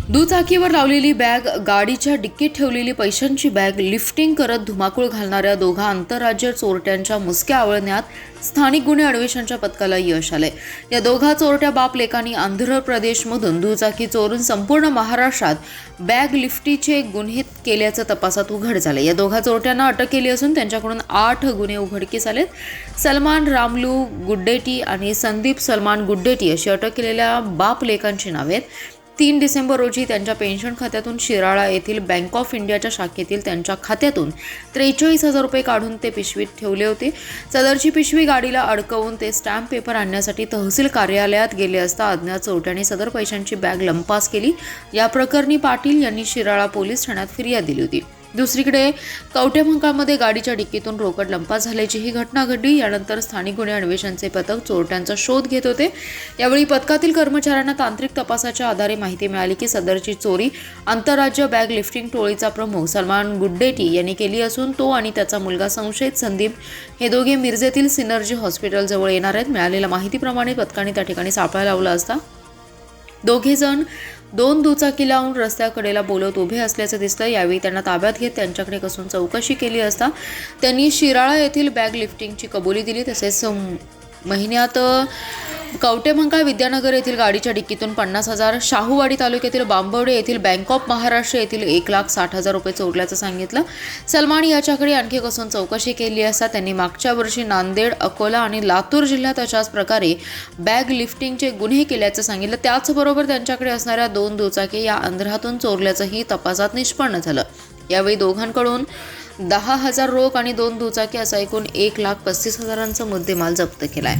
दुचाकीवर लावलेली बॅग, गाडीच्या डिक्कीत ठेवलेली पैशांची बॅग लिफ्टिंग करत धुमाकूळ घालणाऱ्या दोघा आंतरराज्य चोरट्यांच्या मुसक्या आवळण्यात स्थानिक गुन्हे अन्वेषणाच्या पथकाला यश आले। या दोघा चोरट्या बाप लेकांनी आंध्र प्रदेशमधून दुचाकी चोरून संपूर्ण महाराष्ट्रात बॅग लिफ्टीचे गुन्हे केल्याचं तपासात उघड झाले। या दोघा चोरट्यांना अटक केली असून त्यांच्याकडून 8 गुन्हे उघडकीस आलेत। सलमान रामलू गुड्डेटी आणि संदीप सलमान गुड्डेटी अशी अटक केलेल्या बाप लेकांची नावे आहेत। 3 डिसेंबर रोजी त्यांच्या पेन्शन खात्यातून शिराळा येथील बँक ऑफ इंडियाच्या शाखेतील त्यांच्या खात्यातून 43,000 रुपये काढून ते पिशवीत ठेवले होते। सदरची पिशवी गाडीला अडकवून ते स्टॅम्प पेपर आणण्यासाठी तहसील कार्यालयात गेले असता अज्ञात चोरट्यांनी सदर पैशांची बॅग लंपास केली। या प्रकरणी पाटील यांनी शिराळा पोलीस ठाण्यात फिर्याद दिली होती। दुसरीकडे कवठेमंकाळमध्ये गाडीच्या डिक्कीतून रोकड लंपास झाल्याची ही घटना घडली। यानंतर स्थानिक गुन्हे अन्वेषणाचे पथक चोरट्यांचा शोध घेत होते। यावेळी पथकातील कर्मचाऱ्यांना तांत्रिक तपासाच्या आधारे माहिती मिळाली की सदरची चोरी आंतरराज्य बॅग लिफ्टिंग टोळीचा प्रमुख सलमान गुड्डेटी यांनी केली असून तो आणि त्याचा मुलगा संशयित संदीप हे दोघे मिरजेतील सिनर्जी हॉस्पिटल जवळ येणार आहेत। मिळालेल्या माहितीप्रमाणे पथकाने त्या ठिकाणी सापळा लावला असता दोघे जण 2 दुचाकी लावून रस्त्याकडेला बोलत उभे असल्याचं दिसलं। यावेळी त्यांना ताब्यात घेत त्यांच्याकडे कसून चौकशी केली असता त्यांनी शिराळा येथील बॅग लिफ्टिंगची कबुली दिली। तसेच महिन्यात कवठेमंकाळ विद्यानगर येथील गाडीच्या डिक्कीतून 50,000, शाहूवाडी तालुक्यातील बांबवडे येथील बँक ऑफ महाराष्ट्र येथील 1,60,000 रुपये चोरल्याचं सांगितलं। सलमान याच्याकडे आणखी कसून चौकशी केली असता त्यांनी मागच्या वर्षी नांदेड, अकोला आणि लातूर जिल्ह्यात अशाच प्रकारे बॅग लिफ्टिंगचे गुन्हे केल्याचं सांगितलं। त्याचबरोबर त्यांच्याकडे असणाऱ्या 2 दुचाकी या आंध्रातून चोरल्याचंही तपासात निष्पन्न झालं। यावेळी दोघांकडून 10,000 रोख आणि 2 दुचाकी असा एकूण 1,35,000चा मुद्देमाल जप्त केलाय।